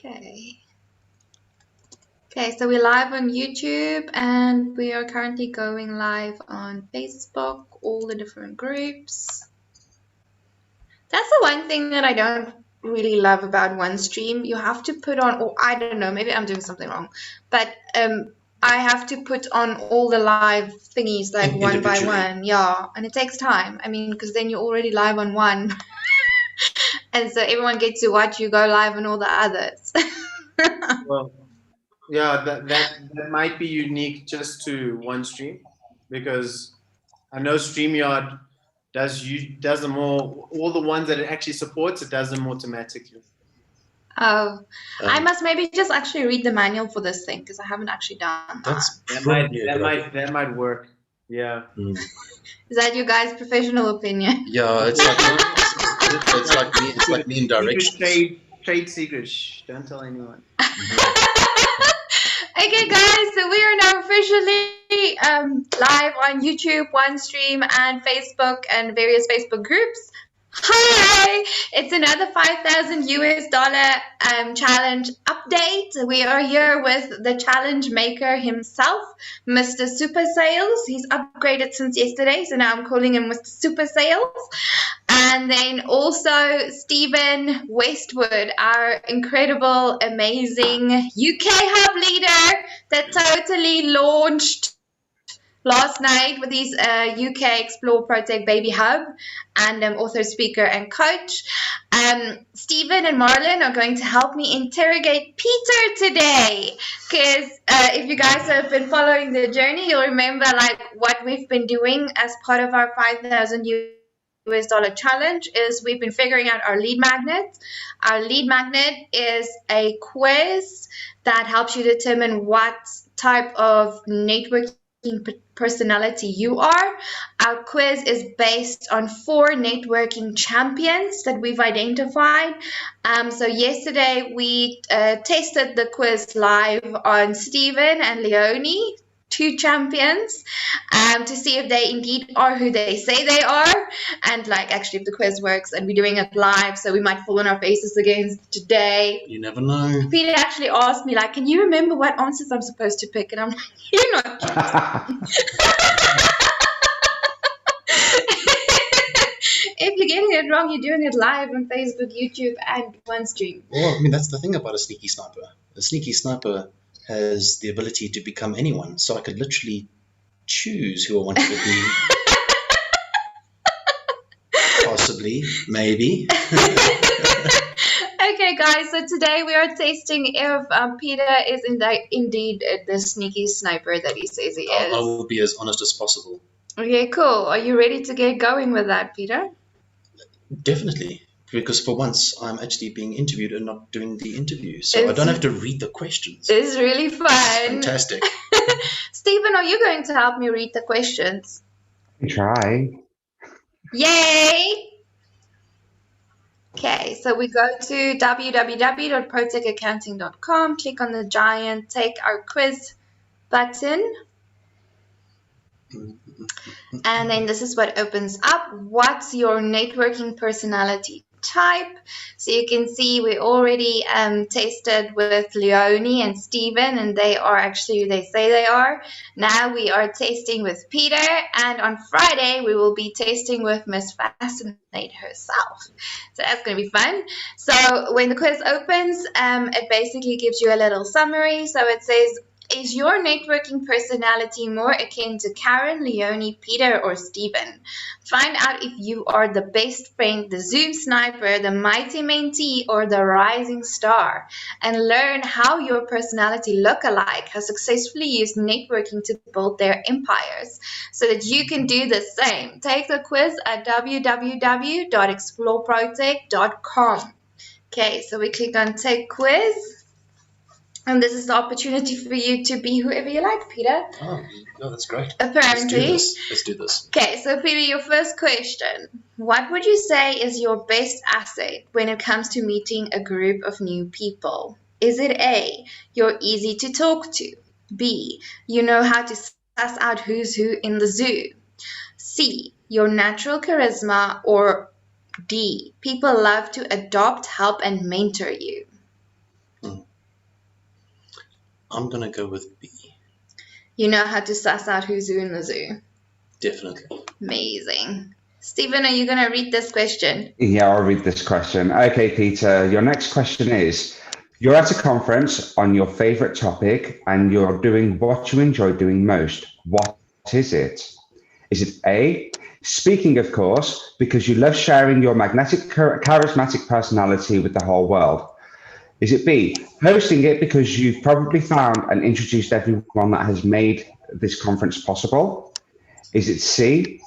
Okay. Okay, so we're live on YouTube and we are currently going live on Facebook, all the different groups. That's the one thing that I don't really love about OneStream. You have to put on, or I don't know, maybe I'm doing something wrong, but I have to put on all the live thingies like one by one. Yeah, and it takes time. I mean, because then you're already live on one. And so everyone gets to watch you go live on all the others. Well, yeah, that might be unique just to OneStream, because I know StreamYard does them all the ones that it actually supports, it does them automatically. Oh, I must maybe just actually read the manual for this thing because I haven't actually done that. That might work. Yeah. Is that your guys' professional opinion? Yeah, it's like me in directions. Trade secrets. Shh, don't tell anyone. Okay, guys, so we are now officially live on YouTube, OneStream, and Facebook, and various Facebook groups. Hi! It's another $5,000 challenge update. We are here with the challenge maker himself, Mr. Super Sales. He's upgraded since yesterday, so now I'm calling him Mr. Super Sales. And then also Stephen Westwood, our incredible, amazing UK hub leader that totally launched last night with his UK Explore Protect Baby Hub, and author, speaker, and coach. Stephen and Marlon are going to help me interrogate Peter today, because if you guys have been following the journey, you'll remember like what we've been doing as part of our $5,000 challenge is we've been figuring out our lead magnet. Our lead magnet is a quiz that helps you determine what type of networking personality you are. Our quiz is based on 4 networking champions that we've identified. So yesterday we tested the quiz live on Stephen and Leonie, 2 champions, to see if they indeed are who they say they are, and like actually if the quiz works. And we're doing it live, so we might fall on our faces again today. You never know. Peter actually asked me like, can you remember what answers I'm supposed to pick? And I'm like, you're not if you're getting it wrong, you're doing it live on Facebook, YouTube, and OneStream. Well, I mean, that's the thing about a sneaky sniper. A sneaky sniper has the ability to become anyone, so I could literally choose who I wanted to be. Possibly, maybe. Okay, guys, so today we are testing if Peter is indeed the sneaky sniper that he says he is. I will be as honest as possible. Okay, cool. Are you ready to get going with that, Peter? Definitely. Because for once, I'm actually being interviewed and not doing the interview. So I don't have to read the questions. It's really fun. Fantastic. Stephen, are you going to help me read the questions? Try. Yay! Okay, so we go to www.protecaccounting.com, click on the giant Take Our Quiz button. And then this is what opens up. What's your networking personality type? So you can see we already tested with Leonie and Stephen, and they are actually who they say they are. Now we are testing with Peter, and on Friday we will be testing with Miss Fascinate herself. So that's going to be fun. So when the quiz opens, it basically gives you a little summary. So it says, is your networking personality more akin to Karen, Leonie, Peter, or Stephen? Find out if you are the best friend, the Zoom sniper, the mighty mentee, or the rising star. And learn how your personality look-alike has successfully used networking to build their empires so that you can do the same. Take the quiz at www.exploreprotect.com. Okay, so we click on Take Quiz. And this is the opportunity for you to be whoever you like, Peter. Oh, no, that's great. Apparently. Let's do this. Okay, so Peter, your first question. What would you say is your best asset when it comes to meeting a group of new people? Is it A, you're easy to talk to? B, you know how to suss out who's who in the zoo? C, your natural charisma? Or D, people love to adopt, help, and mentor you? I'm going to go with B. You know how to suss out who's who in the zoo. Definitely. Amazing. Stephen, are you going to read this question? Yeah, I'll read this question. Okay, Peter, your next question is, you're at a conference on your favorite topic and you're doing what you enjoy doing most. What is it? Is it A, speaking, of course, because you love sharing your magnetic, charismatic personality with the whole world? Is it B, hosting it because you've probably found and introduced everyone that has made this conference possible? Is it C,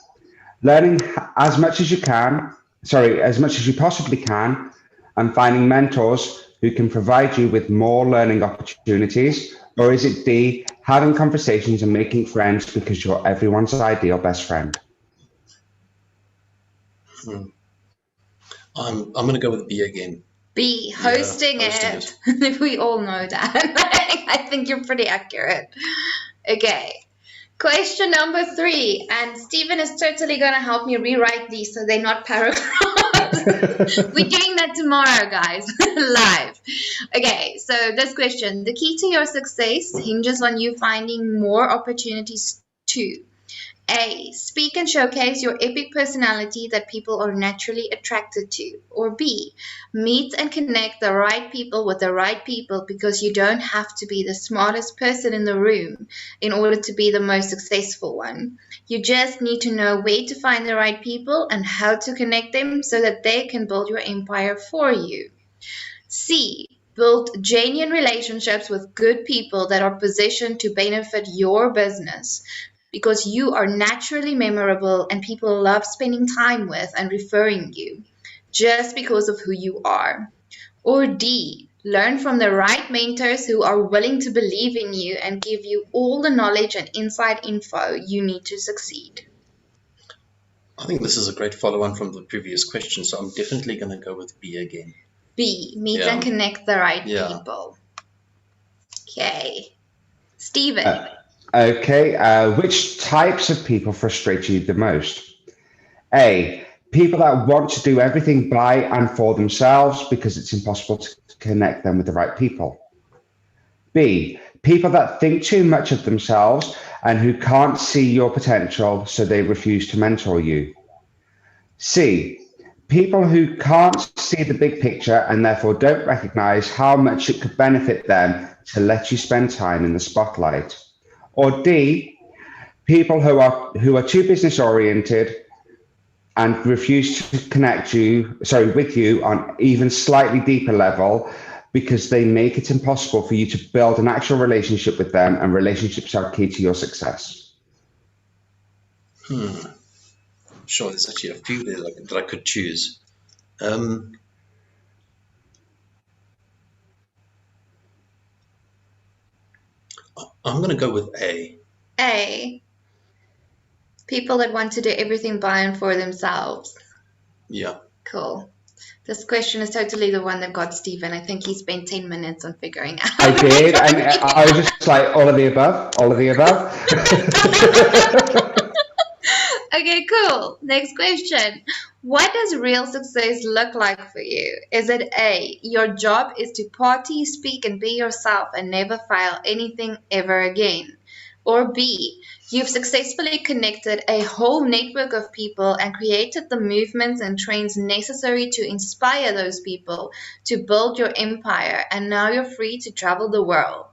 learning as much as you can, as much as you possibly can, and finding mentors who can provide you with more learning opportunities? Or is it D, having conversations and making friends because you're everyone's ideal best friend? I'm going to go with B again. B, hosting it. We all know that. I think you're pretty accurate. Okay. Question number 3. And Stephen is totally going to help me rewrite these so they're not paragraphs. We're doing that tomorrow, guys. Live. Okay, so this question. The key to your success hinges on you finding more opportunities to A, speak and showcase your epic personality that people are naturally attracted to. Or B, meet and connect the right people with the right people because you don't have to be the smartest person in the room in order to be the most successful one. You just need to know where to find the right people and how to connect them so that they can build your empire for you. C, build genuine relationships with good people that are positioned to benefit your business, because you are naturally memorable and people love spending time with and referring you just because of who you are. Or D, learn from the right mentors who are willing to believe in you and give you all the knowledge and inside info you need to succeed. I think this is a great follow-on from the previous question, so I'm definitely going to go with B again. B, meet and connect the right people. Okay. Stephen. Okay, which types of people frustrate you the most? A, people that want to do everything by and for themselves because it's impossible to connect them with the right people. B, people that think too much of themselves and who can't see your potential, so they refuse to mentor you. C, people who can't see the big picture and therefore don't recognize how much it could benefit them to let you spend time in the spotlight. Or D, people who are too business oriented and refuse to connect with you on even slightly deeper level because they make it impossible for you to build an actual relationship with them, and relationships are key to your success. Sure, there's actually a few there that I could choose. I'm going to go with A. A, people that want to do everything by and for themselves. Yeah. Cool. This question is totally the one that got Stephen. I think he spent 10 minutes on figuring out. I did, and I was just like, all of the above, all of the above. Okay, cool. Next question. What does real success look like for you? Is it A, your job is to party, speak, and be yourself and never fail anything ever again? Or B, you've successfully connected a whole network of people and created the movements and trends necessary to inspire those people to build your empire, and now you're free to travel the world?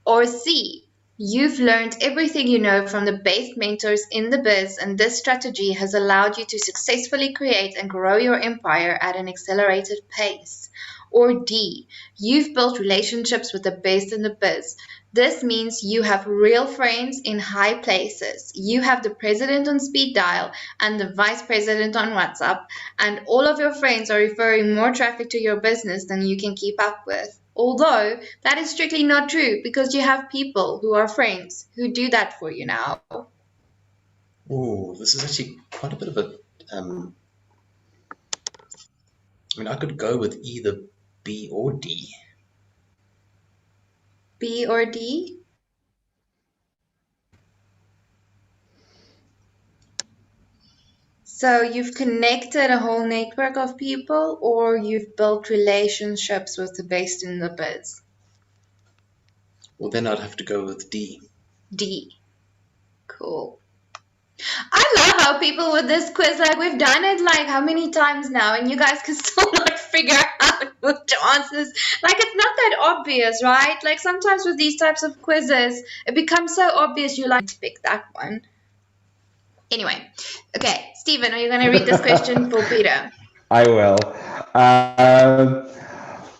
Or C, you've learned everything you know from the best mentors in the biz, and this strategy has allowed you to successfully create and grow your empire at an accelerated pace. Or D, you've built relationships with the best in the biz. This means you have real friends in high places. You have the president on speed dial and the vice president on WhatsApp, and all of your friends are referring more traffic to your business than you can keep up with. Although that is strictly not true, because you have people who are friends who do that for you now. Oh, this is actually quite a bit of a... I could go with either B or D. B or D? So you've connected a whole network of people, or you've built relationships with the best in the biz? Well, then I'd have to go with D. D. Cool. I love how people with this quiz, like we've done it like how many times now, and you guys can still not figure out which answers. Like it's not that obvious, right? Like sometimes with these types of quizzes, it becomes so obvious you like to pick that one. Anyway, okay, Stephen, are you going to read this question for Peter? I will.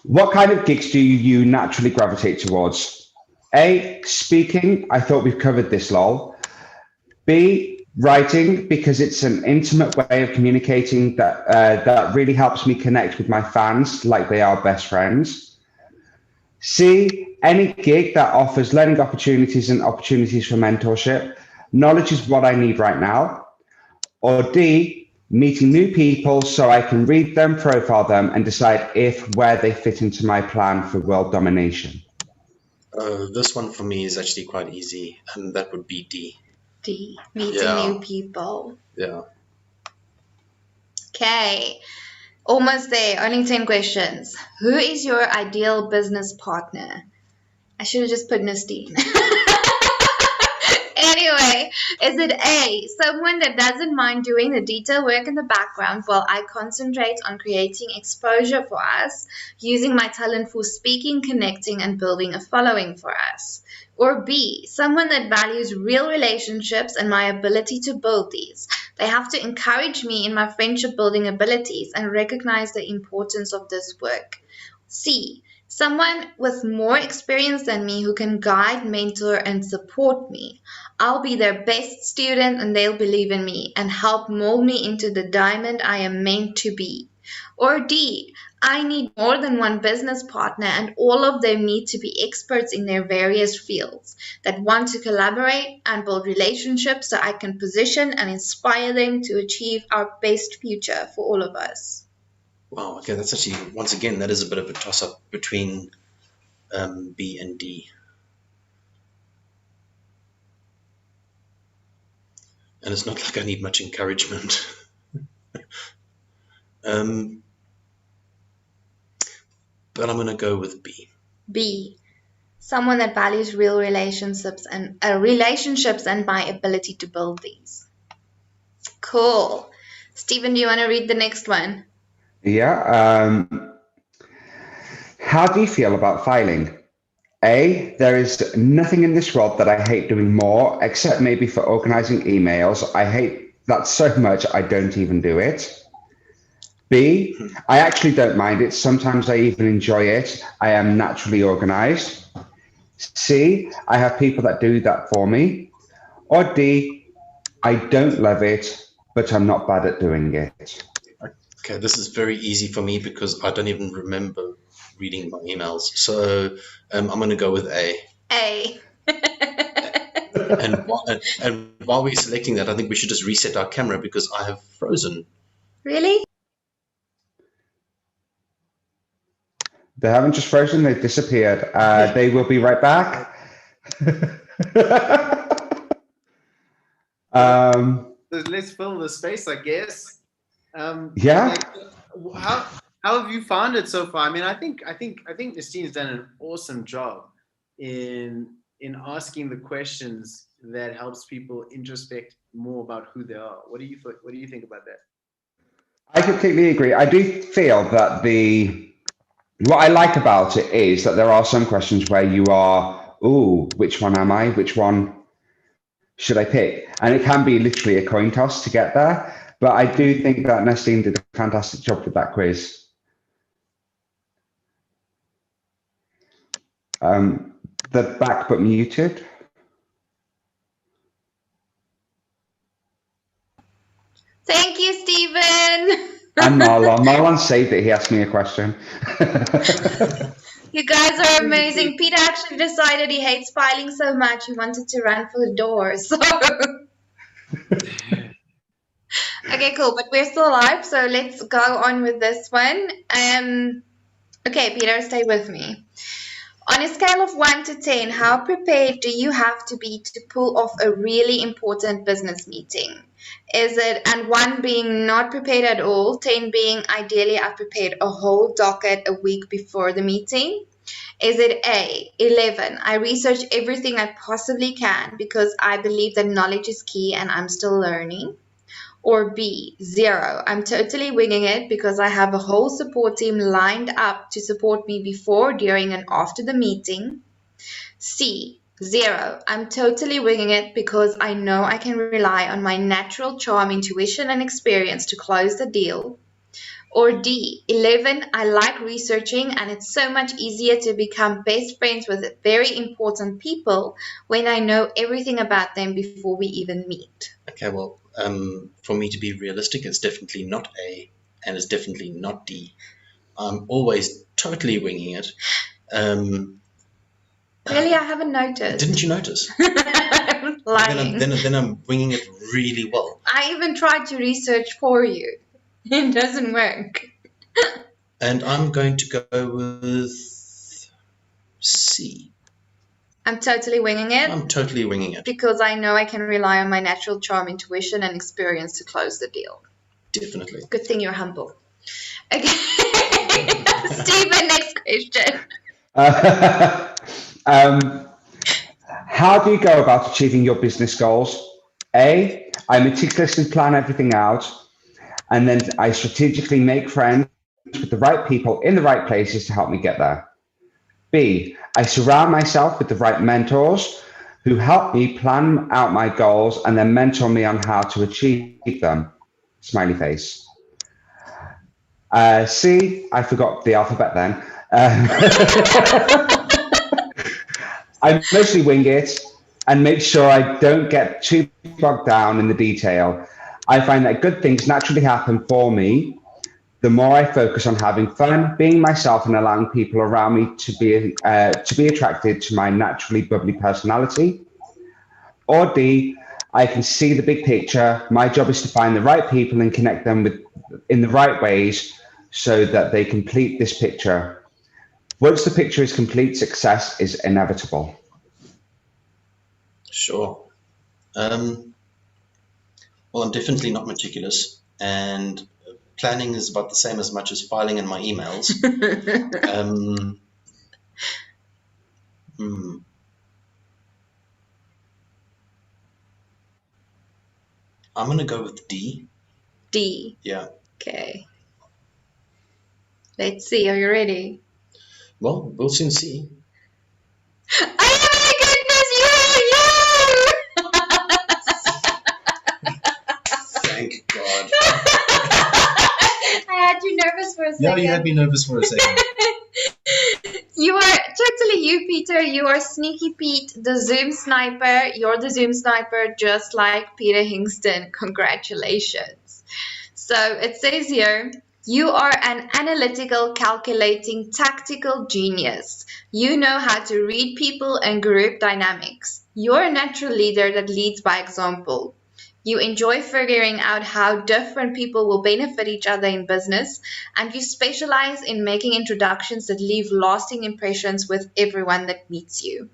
What kind of gigs do you naturally gravitate towards? A, speaking. I thought we've covered this, lol. B, writing, because it's an intimate way of communicating that really helps me connect with my fans like they are best friends. C, any gig that offers learning opportunities and opportunities for mentorship. Knowledge is what I need right now. Or D, meeting new people so I can read them, profile them, and decide where they fit into my plan for world domination. This one for me is actually quite easy, and that would be D. D, meeting new people. Yeah. Okay, almost there. Only 10 questions. Who is your ideal business partner? I should have just put Nistine. Anyway, is it A, someone that doesn't mind doing the detail work in the background while I concentrate on creating exposure for us, using my talent for speaking, connecting, and building a following for us? Or B, someone that values real relationships and my ability to build these. They have to encourage me in my friendship building abilities and recognize the importance of this work. C, someone with more experience than me who can guide, mentor, and support me. I'll be their best student and they'll believe in me and help mold me into the diamond I am meant to be. Or D, I need more than one business partner and all of them need to be experts in their various fields that want to collaborate and build relationships so I can position and inspire them to achieve our best future for all of us. Wow, okay, that's actually, once again, that is a bit of a toss-up between B and D. And it's not like I need much encouragement. But I'm going to go with B. B, someone that values real relationships and my ability to build these. Cool. Stephen, do you want to read the next one? Yeah. How do you feel about filing? A, there is nothing in this world that I hate doing more, except maybe for organizing emails. I hate that so much I don't even do it. B, I actually don't mind it. Sometimes I even enjoy it. I am naturally organized. C, I have people that do that for me. Or D, I don't love it, but I'm not bad at doing it. Okay, this is very easy for me because I don't even remember reading my emails. So I'm going to go with A. A. And while we're selecting that, I think we should just reset our camera because I have frozen. Really? They haven't just frozen, they've disappeared. They will be right back. Let's fill the space, I guess. Yeah. How have you found it so far? I mean, I think Nistine's done an awesome job in asking the questions that helps people introspect more about who they are. What do you think about that? I completely agree. I do feel that what I like about it is that there are some questions where you are, ooh, which one am I? Which one should I pick? And it can be literally a coin toss to get there. But I do think that Nestine did a fantastic job with that quiz. The back but muted. Thank you, Stephen. And Marlon. Marlon saved it. He asked me a question. You guys are amazing. Peter actually decided he hates filing so much he wanted to run for the door. So. Okay, cool. But we're still alive, so let's go on with this one. Okay, Peter, stay with me. On a scale of 1 to 10, how prepared do you have to be to pull off a really important business meeting? Is it, and 1 being not prepared at all, 10 being ideally I've prepared a whole docket a week before the meeting? Is it A, 11, I research everything I possibly can because I believe that knowledge is key and I'm still learning? Or B, 0, I'm totally winging it because I have a whole support team lined up to support me before, during, and after the meeting? C, 0, I'm totally winging it because I know I can rely on my natural charm, intuition, and experience to close the deal? Or D, 11, I like researching and it's so much easier to become best friends with very important people when I know everything about them before we even meet? Okay, well, for me to be realistic, it's definitely not A, and it's definitely not D. I'm always totally winging it. Really, I haven't noticed. Didn't you notice? I'm lying. Then I'm winging it really well. I even tried to research for you. It doesn't work. And I'm going to go with C. I'm totally winging it I'm totally winging it. because I know I can rely on my natural charm, intuition, and experience to close the deal. Definitely. Good thing you're humble. Okay. Stephen, next question. How do you go about achieving your business goals? A, I meticulously plan everything out, and then I strategically make friends with the right people in the right places to help me get there. B, I surround myself with the right mentors who help me plan out my goals and then mentor me on how to achieve them. Smiley face. C, I forgot the alphabet then. I mostly wing it and make sure I don't get too bogged down in the detail. I find that good things naturally happen for me the more I focus on having fun, being myself, and allowing people around me to be attracted to my naturally bubbly personality. Or D, I can see the big picture. My job is to find the right people and connect them in the right ways so that they complete this picture. Once the picture is complete, success is inevitable. Sure. Well, I'm definitely not meticulous, and planning is about the same as much as filing in my emails. I'm going to go with D. D. Yeah. Okay. Let's see. Are you ready? Well, we'll soon see. Oh my goodness, Thank God. I had you nervous for a second. Yeah, you had me nervous for a second. You are totally you, Peter. You are Sneaky Pete, the Zoom sniper. You're the Zoom sniper, just like Peter Hingston. Congratulations. So it says here, you are an analytical, calculating, tactical genius. You know how to read people and group dynamics. You're a natural leader that leads by example. You enjoy figuring out how different people will benefit each other in business, and you specialize in making introductions that leave lasting impressions with everyone that meets you.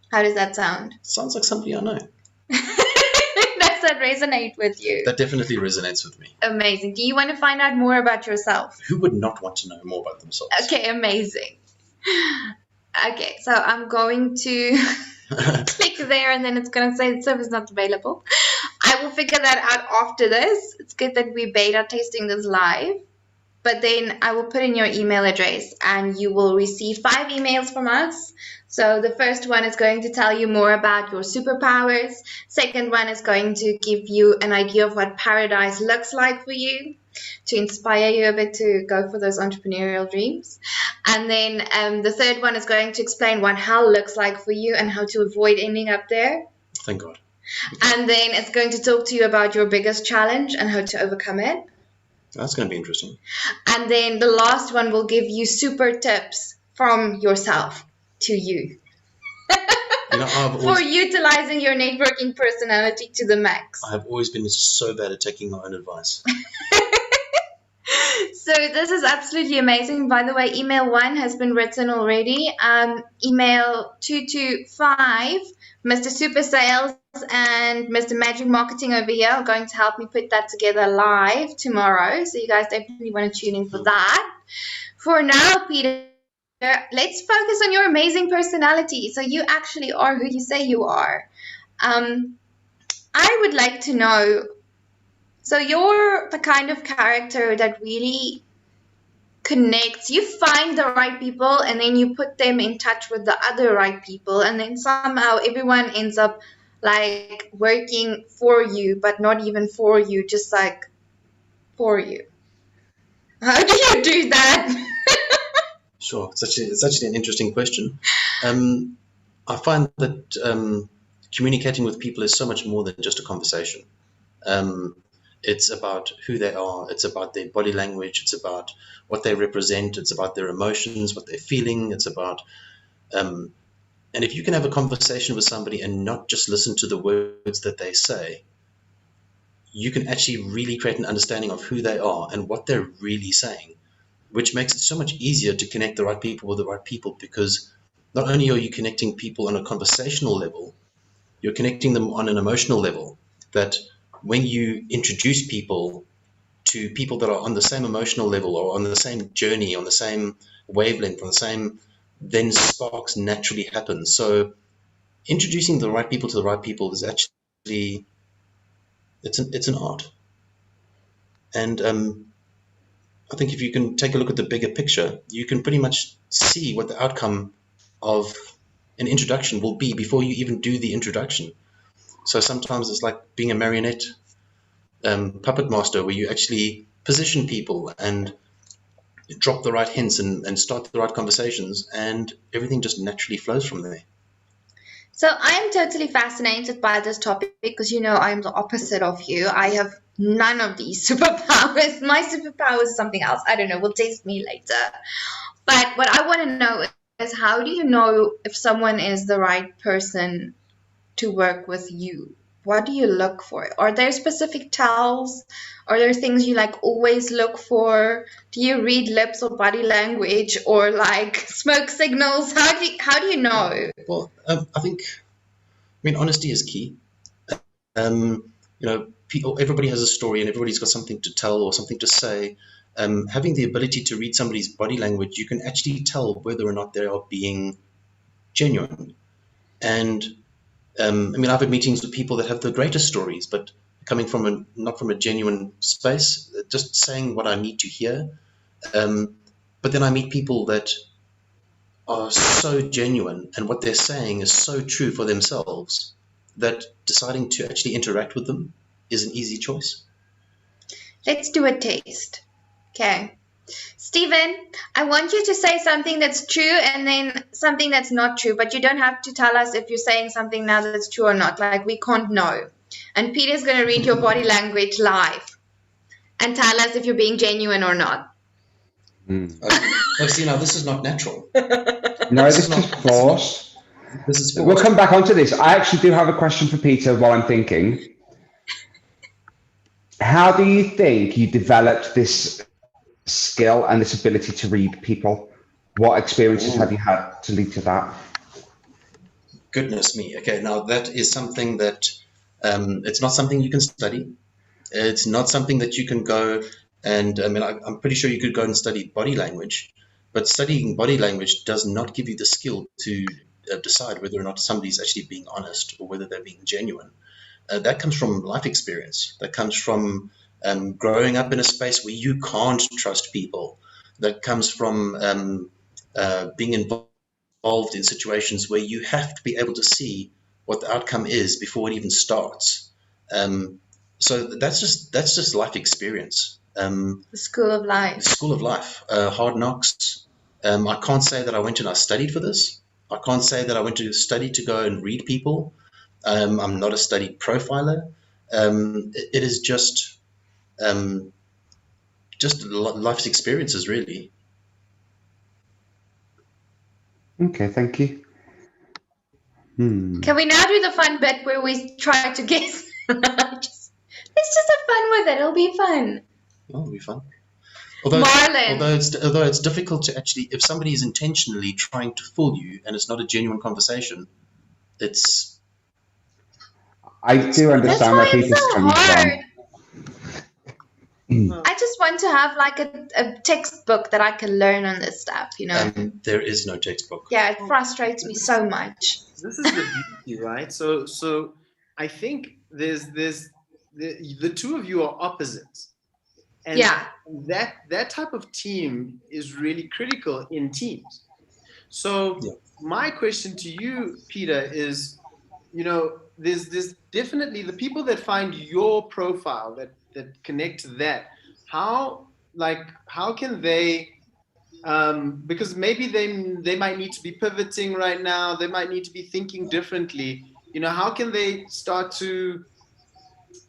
How does that sound? Sounds like somebody I know. Does that resonate with you? That definitely resonates with me. Amazing. Do you want to find out more about yourself? Who would not want to know more about themselves? Okay, amazing. Okay, so I'm going to click there and then it's going to say the service not available. I will figure that out after this. It's good that we beta testing this live. But then I will put in your email address and you will receive 5 emails from us. So the first one is going to tell you more about your superpowers. Second one is going to give you an idea of what paradise looks like for you, to inspire you a bit to go for those entrepreneurial dreams. And then the third one is going to explain what hell looks like for you and how to avoid ending up there. Thank God. And then it's going to talk to you about your biggest challenge and how to overcome it. That's going to be interesting. And then the last one will give you super tips from yourself to you. For utilizing your networking personality to the max. I have always been so bad at taking my own advice. So this is absolutely amazing. By the way, email 1 has been written already. Email 225, Mr. Super Sales and Mr. Magic Marketing over here are going to help me put that together live tomorrow. So you guys definitely want to tune in for that. For now, Peter, let's focus on your amazing personality. So you actually are who you say you are. I would like to know, so you're the kind of character that really connects. You find the right people and then you put them in touch with the other right people, and then somehow everyone ends up like working for you, but not even for you, just like for you. How do you do that? Sure, it's actually an interesting question. I find that communicating with people is so much more than just a conversation. It's about who they are. It's about their body language. It's about what they represent. It's about their emotions, what they're feeling. It's about, and if you can have a conversation with somebody and not just listen to the words that they say, you can actually really create an understanding of who they are and what they're really saying, which makes it so much easier to connect the right people with the right people, because not only are you connecting people on a conversational level, you're connecting them on an emotional level, that when you introduce people to people that are on the same emotional level or on the same journey, on the same wavelength, on the same, then sparks naturally happen. So introducing the right people to the right people is actually, it's an art. And I think if you can take a look at the bigger picture, you can pretty much see what the outcome of an introduction will be before you even do the introduction. So sometimes it's like being a marionette puppet master, where you actually position people and drop the right hints and start the right conversations, and everything just naturally flows from there. So I am totally fascinated by this topic because, you know, I'm the opposite of you. I have none of these superpowers. My superpower is something else. I don't know. We'll test me later. But what I want to know is, how do you know if someone is the right person to work with you? What do you look for? Are there specific tells? Are there things you like always look for? Do you read lips or body language or like smoke signals? How do you know? Well, I mean, honesty is key. You know, everybody has a story and everybody's got something to tell or something to say. Having the ability to read somebody's body language, you can actually tell whether or not they are being genuine. And I mean, I've had meetings with people that have the greatest stories, but coming from not from a genuine space, just saying what I need to hear. But then I meet people that are so genuine and what they're saying is so true for themselves that deciding to actually interact with them is an easy choice. Let's do a taste. Okay. Stephen, I want you to say something that's true and then something that's not true, but you don't have to tell us if you're saying something now that's true or not. Like, we can't know. And Peter's going to read your body language live and tell us if you're being genuine or not. Oh, see, now this is not natural. No, this is forced. This is forced. We'll come back onto this. I actually do have a question for Peter while I'm thinking. How do you think you developed this skill and this ability to read people? What experiences have you had to lead to that? Goodness me. Okay, now that is something that it's not something you can study. It's not something that you can go and, I mean, I'm pretty sure you could go and study body language, but studying body language does not give you the skill to decide whether or not somebody's actually being honest or whether they're being genuine. That comes from life experience. That comes from growing up in a space where you can't trust people. That comes from being involved in situations where you have to be able to see what the outcome is before it even starts. So that's just life experience. The school of life. The school of life. Hard knocks. I can't say that I went and I studied for this. I can't say that I went to study to go and read people. I'm not a studied profiler. It is just life's experiences, really. Okay, thank you. Can we now do the fun bit where we try to guess? Let's just have fun with it. It'll be fun. Oh, it'll be fun. Marlon. Although it's difficult to actually, if somebody is intentionally trying to fool you and it's not a genuine conversation, it's. I do That's understand why where it's Peter's so coming hard. from. I just want to have like a textbook that I can learn on this stuff, you know? There is no textbook. Yeah, it frustrates me so much. This is the beauty, right? So I think there's the two of you are opposites, and Yeah. that type of team is really critical in teams. So Yeah. my question to you, Peter, is, there's definitely the people that find your profile that connect to that. How can they? Because maybe they might need to be pivoting right now. They might need to be thinking differently. How can they start to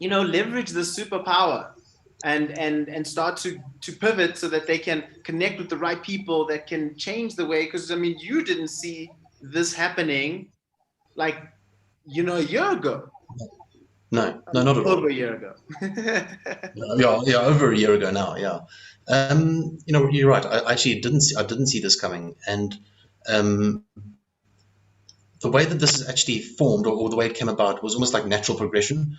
leverage the superpower and start to pivot so that they can connect with the right people that can change the way? Because I mean, you didn't see this happening like a year ago. No, not at all. Over a year ago. Yeah, over a year ago now. Yeah, you're right. I actually didn't see this coming, and the way that this is actually formed, or the way it came about, was almost like natural progression.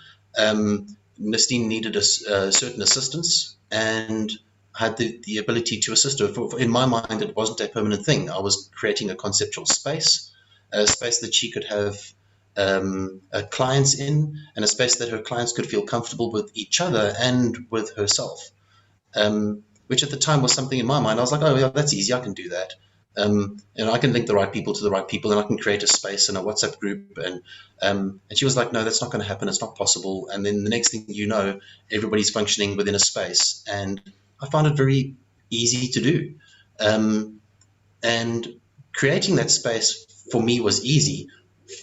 Nistine needed a certain assistance, and had the ability to assist her. In my mind, it wasn't a permanent thing. I was creating a conceptual space, a space that she could have clients in, and a space that her clients could feel comfortable with each other and with herself. Which at the time was something in my mind. I was like, oh yeah, that's easy. I can do that. I can link the right people to the right people, and I can create a space in a WhatsApp group. And she was like, no, that's not going to happen. It's not possible. And then the next thing you know, everybody's functioning within a space, and I found it very easy to do. And creating that space for me was easy.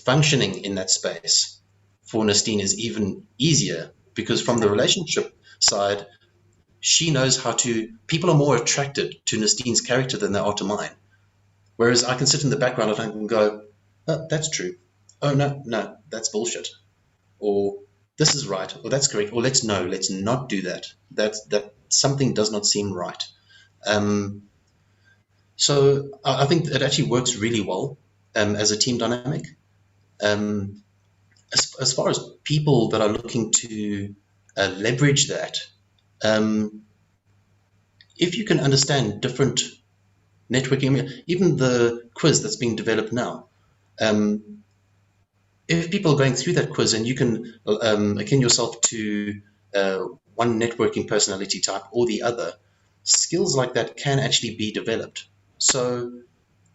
Functioning in that space for Nistine is even easier, because from the relationship side, she knows how to. People are more attracted to Nistine's character than they are to mine. Whereas I can sit in the background and I can go, oh, that's true. Oh, no, that's bullshit. Or this is right, or that's correct, or let's not do that. That something does not seem right. So I think it actually works really well as a team dynamic. As far as people that are looking to leverage that, if you can understand different networking, even the quiz that's being developed now, if people are going through that quiz and you can akin yourself to one networking personality type or the other, skills like that can actually be developed. So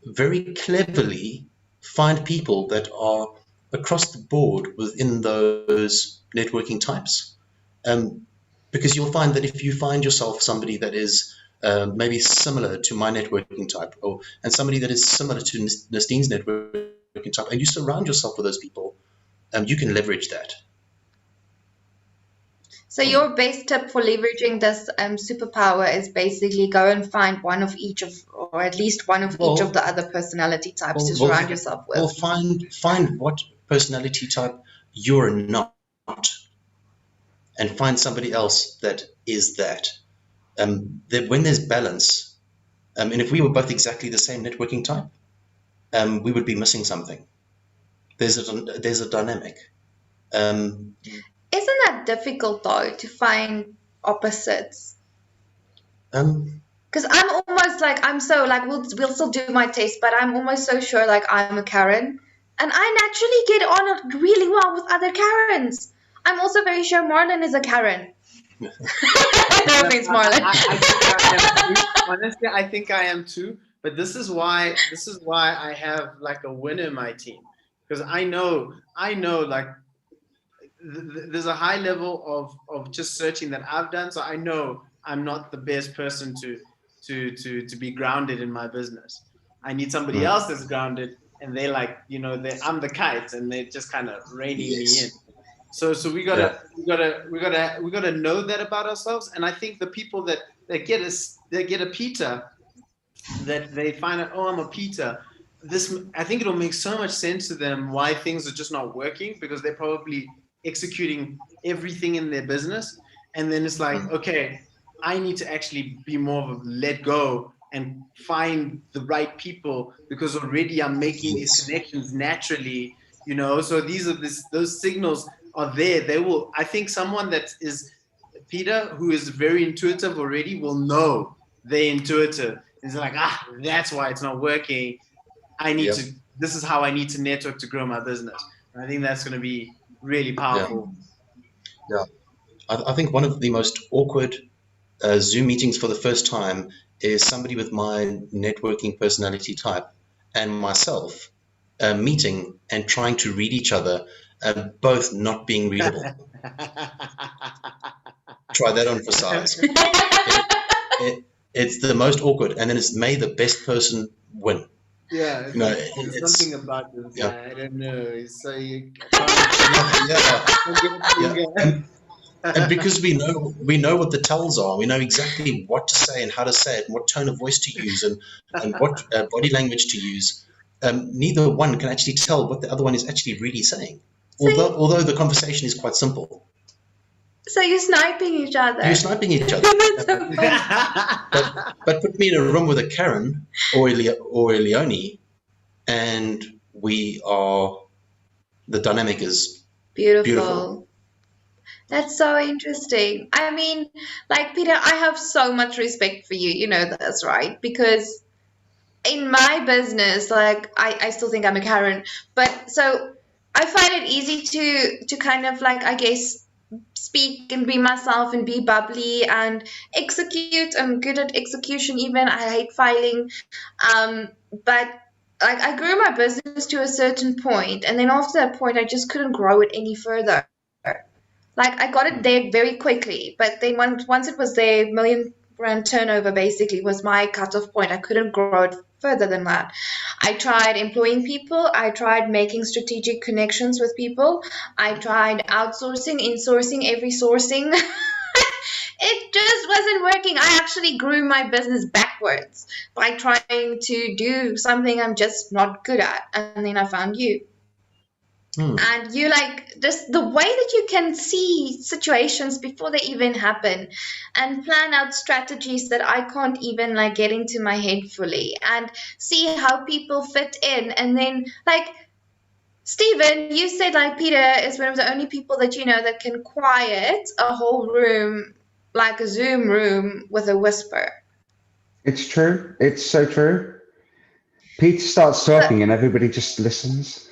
very cleverly find people that are across the board within those networking types. Because you'll find that if you find yourself somebody that is maybe similar to my networking type, and somebody that is similar to Nistine's networking type, and you surround yourself with those people, you can leverage that. So your best tip for leveraging this superpower is basically go and find one of each of, or at least one of each of the other personality types to surround yourself with. Well, find what personality type you're not, and find somebody else that is that. When there's balance, and if we were both exactly the same networking type, we would be missing something. There's a dynamic. Isn't that difficult though, to find opposites? Because I'm almost like, I'm so like, we'll still do my test, but I'm almost so sure like I'm a Karen, and I naturally get on really well with other Karens. I'm also very sure Marlon is a Karen. No offense, Marlon. Honestly, I think I am too. But this is why I have like a winner in my team, because I know like there's a high level of just searching that I've done, so I know I'm not the best person to be grounded in my business. I need somebody else that's grounded, and they like, I'm the kite, and they're just kind of reining me in. So we gotta know that about ourselves. And I think the people that get a Peter, that they find out, oh, I'm a Peter. I think it'll make so much sense to them why things are just not working, because they're probably executing everything in their business. And then it's like, okay, I need to actually be more of a let go and find the right people, because already I'm making these Yes. connections naturally, So those signals are there. I think someone that is Peter, who is very intuitive already, will know they're intuitive. It's like, that's why it's not working. Yep. This is how I need to network to grow my business. And I think that's going to be really Yeah. powerful. Yeah. I think one of the most awkward Zoom meetings for the first time is somebody with my networking personality type and myself meeting and trying to read each other, both not being readable. Try that on for size. It's the most awkward, and then it's may the best person win. Yeah, it's something about this guy. Yeah. I don't know. It's so you Yeah. And because we know what the tells are, we know exactly what to say and how to say it, and what tone of voice to use, and what body language to use. Neither one can actually tell what the other one is actually really saying, although the conversation is quite simple. So you're sniping each other. You're sniping each other. But put me in a room with a Karen or a Leonie, and the dynamic is beautiful. That's so interesting. I mean, like, Peter, I have so much respect for you. You know this, right? Because in my business, like, I still think I'm a Karen, but so I find it easy to kind of, like, I guess, speak and be myself and be bubbly and execute. I'm good at execution even. I hate filing. But like, I grew my business to a certain point, and then after that point, I just couldn't grow it any further. Like, I got it there very quickly, but then once it was there, $1 million turnover basically was my cutoff point. I couldn't grow it further than that. I tried employing people. I tried making strategic connections with people. I tried outsourcing, insourcing, every sourcing. It just wasn't working. I actually grew my business backwards by trying to do something I'm just not good at. And then I found you. And you, like, just the way that you can see situations before they even happen and plan out strategies that I can't even, like, get into my head fully, and see how people fit in. And then, like, Stephen, you said, like, Peter is one of the only people that you know that can quiet a whole room, like a Zoom room, with a whisper. It's true. It's so true. Peter starts talking and everybody just listens.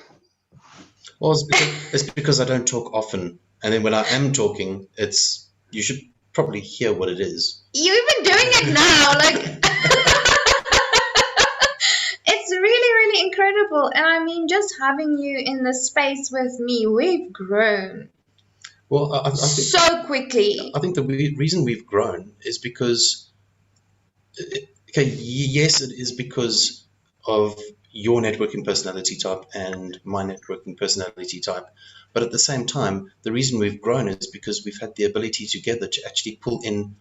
Well, it's because I don't talk often, and then when I am talking, you should probably hear what it is. You're even doing it now, like. It's really, really incredible. And I mean, just having you in this space with me, we've grown. Well, I think so quickly. I think the reason we've grown is because, yes, it is because of your networking personality type and my networking personality type. But at the same time, the reason we've grown is because we've had the ability together to actually pull in,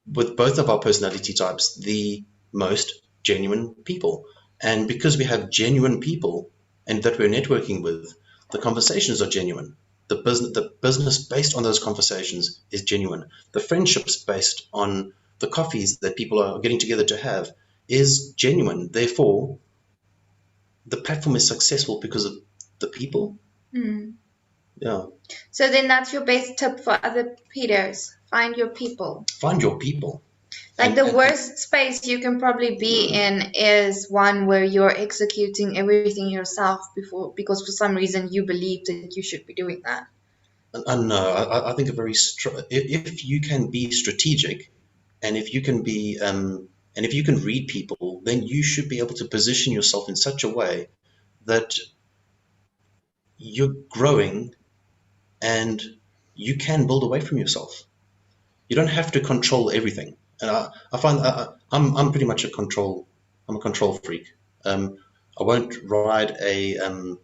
with both of our personality types, the most genuine people. And because we have genuine people and that we're networking with, the conversations are genuine. The business based on those conversations is genuine. The friendships based on the coffees that people are getting together to have is genuine. Therefore, the platform is successful because of the people. Yeah. So then that's your best tip for other Peters. Find your people. Find your people. Like, the worst space you can probably be in is one where you're executing everything yourself because for some reason you believe that you should be doing that. No, I think if you can be strategic, and if you can be and if you can read people, then you should be able to position yourself in such a way that you're growing and you can build away from yourself. You don't have to control everything. And I find I'm pretty much I'm a control freak. I won't I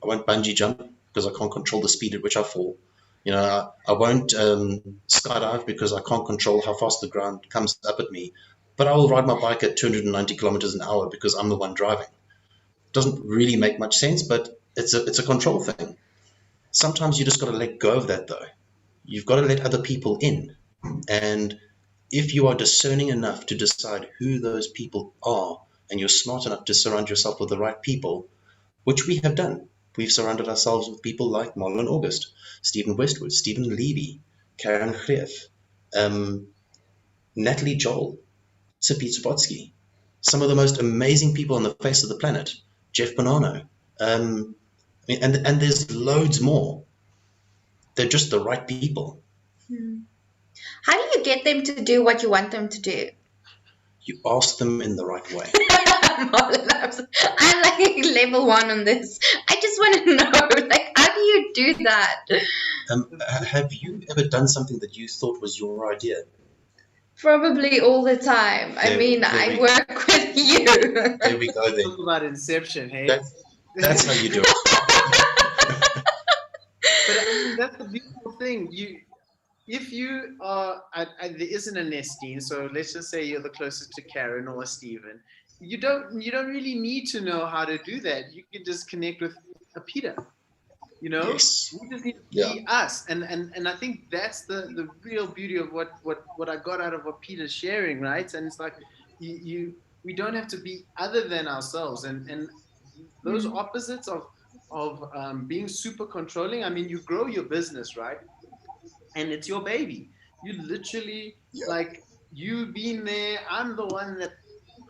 won't bungee jump because I can't control the speed at which I fall. I won't skydive because I can't control how fast the ground comes up at me. But I will ride my bike at 290 kilometers an hour because I'm the one driving. It doesn't really make much sense, but it's a control thing. Sometimes you just got to let go of that, though. You've got to let other people in, and if you are discerning enough to decide who those people are, and you're smart enough to surround yourself with the right people, which we have done. We've surrounded ourselves with people like Marlon August, Stephen Westwood, Stephen Levy, Karen Greef, Natalie Joel, Tsipi Tsvotsky, some of the most amazing people on the face of the planet, Jeff Bonanno, and there's loads more. They're just the right people. How do you get them to do what you want them to do? You ask them in the right way. I'm like level 1 on this. I just want to know, like, how do you do that? Have you ever done something that you thought was your idea? Probably all the time. I work with you. There we go then. Talk about Inception, hey? That's how you do it. But that's the beautiful thing. If you are, there isn't a Nestine, so let's just say you're the closest to Karen or Stephen. You don't really need to know how to do that. You can just connect with a Peter. Yes. We just need to be us, and I think that's the real beauty of what I got out of what Peter's sharing, right? And it's like we don't have to be other than ourselves, and those opposites of being super controlling. I mean, you grow your business, right? And it's your baby. You literally like you being there. I'm the one that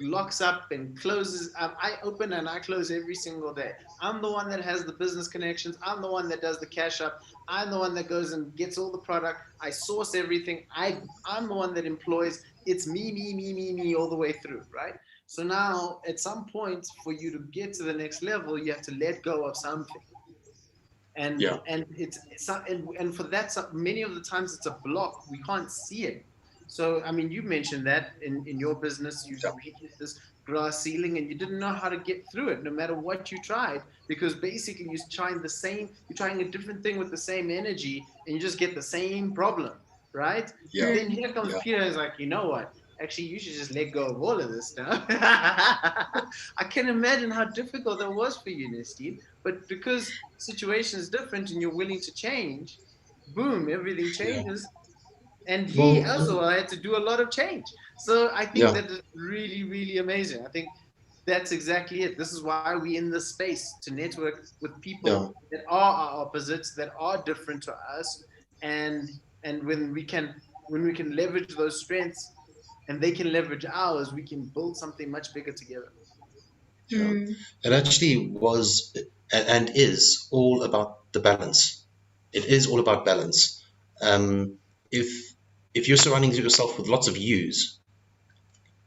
locks up and closes. I open and I close every single day. I'm the one that has the business connections. I'm the one that does the cash up. I'm the one that goes and gets all the product. I source everything. I'm the one that employs. It's me all the way through, right? So now at some point for you to get to the next level, you have to let go of something. And for that, many of the times it's a block. We can't see it. So, I mean, you mentioned that in your business, you hit this glass ceiling and you didn't know how to get through it, no matter what you tried, because basically you're trying a different thing with the same energy and you just get the same problem, right? Yeah. Then here comes Peter, is like, you know what? Actually, you should just let go of all of this stuff. I can imagine how difficult that was for you, Nestine. But because the situation is different and you're willing to change, boom, everything changes. Yeah. And he also had to do a lot of change. So I think that is really, really amazing. I think that's exactly it. This is why we're in this space, to network with people that are our opposites, that are different to us. And when we can leverage those strengths and they can leverage ours, we can build something much bigger together. Yeah. It actually was and is all about the balance. It is all about balance. If you're surrounding yourself with lots of yous,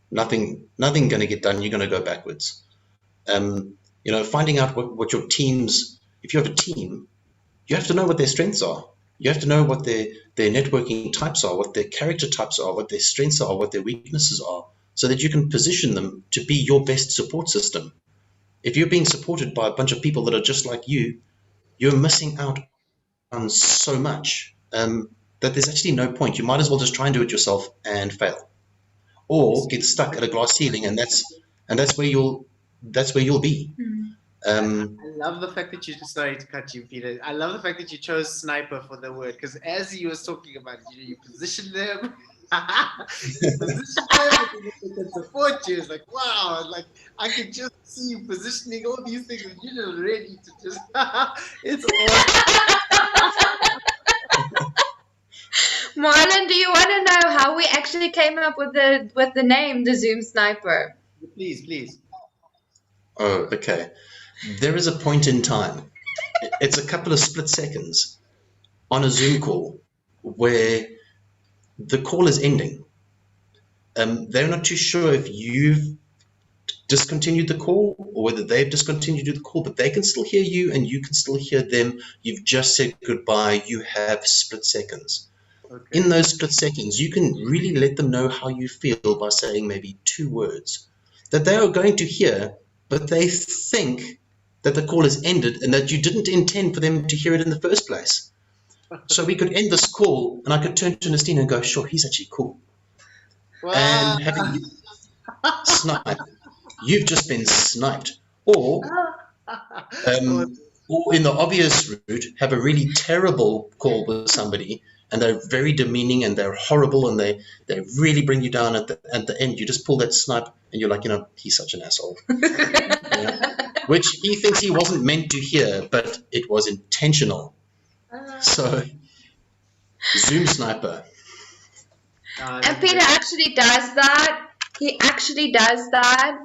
nothing going to get done. You're going to go backwards. Finding out what your teams. If you have a team, you have to know what their strengths are. You have to know what their networking types are, what their character types are, what their strengths are, what their weaknesses are, so that you can position them to be your best support system. If you're being supported by a bunch of people that are just like you, you're missing out on so much that there's actually no point. You might as well just try and do it yourself and fail, or get stuck at a glass ceiling, and that's where you'll be. I love the fact that sorry to cut you, Peter. I love the fact that you chose sniper for the word, because as he was talking about it, you positioned them. You positioned them and they can support you. It's like, wow, like I could just see you positioning all these things and you're just ready to just it's awesome. Marlon, do you want to know how we actually came up with the name, the Zoom Sniper? Please. Oh, okay. There is a point in time. It's a couple of split seconds on a Zoom call where the call is ending. They're not too sure if you've discontinued the call or whether they've discontinued the call, but they can still hear you and you can still hear them. You've just said goodbye. You have split seconds. Okay. In those split seconds, you can really let them know how you feel by saying maybe 2 words that they are going to hear, but they think that the call is ended and that you didn't intend for them to hear it in the first place. So we could end this call and I could turn to Nestine and go, sure, he's actually cool. Wow. And having you sniped, you've just been sniped. Or Or in the obvious route, have a really terrible call with somebody, and they're very demeaning and they're horrible and they really bring you down at the end. You just pull that snipe and you're like, he's such an asshole. Which he thinks he wasn't meant to hear, but it was intentional. So, Zoom sniper. And Peter actually does that. He actually does that.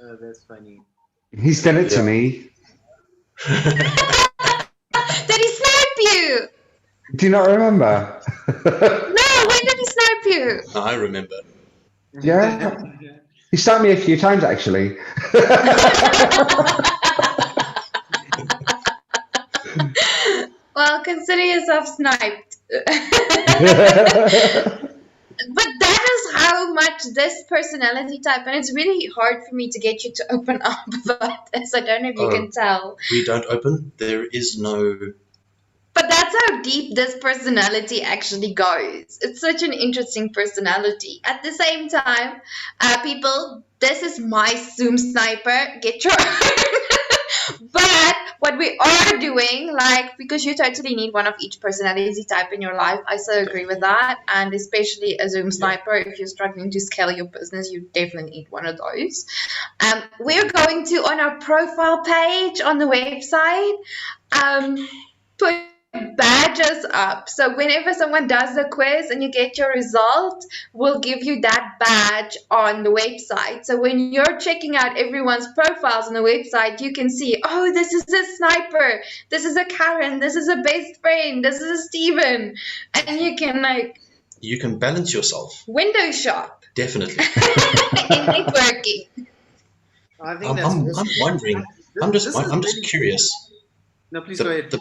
Oh, that's funny. He's done it to me. Did he snipe you? Do you not remember? No, when did he snipe you? I remember. Yeah. He sniped me a few times, actually. Well, consider yourself sniped. But that is how much this personality type, and it's really hard for me to get you to open up about this. I don't know if you can tell. We don't open. There is no... But that's how deep this personality actually goes. It's such an interesting personality. At the same time, people, this is my Zoom sniper. Get your But what we are doing, because you totally need one of each personality type in your life, I so agree with that. And especially a Zoom sniper, if you're struggling to scale your business, you definitely need one of those. We're going to, on our profile page on the website, put badges up. So whenever someone does the quiz and you get your result, we'll give you that badge on the website. So when you're checking out everyone's profiles on the website, you can see, oh, this is a sniper, this is a Karen, this is a best friend, this is a Steven. And you can You can balance yourself. Window shop. Definitely. In networking. I think I'm wondering. I'm just curious. No, please go ahead.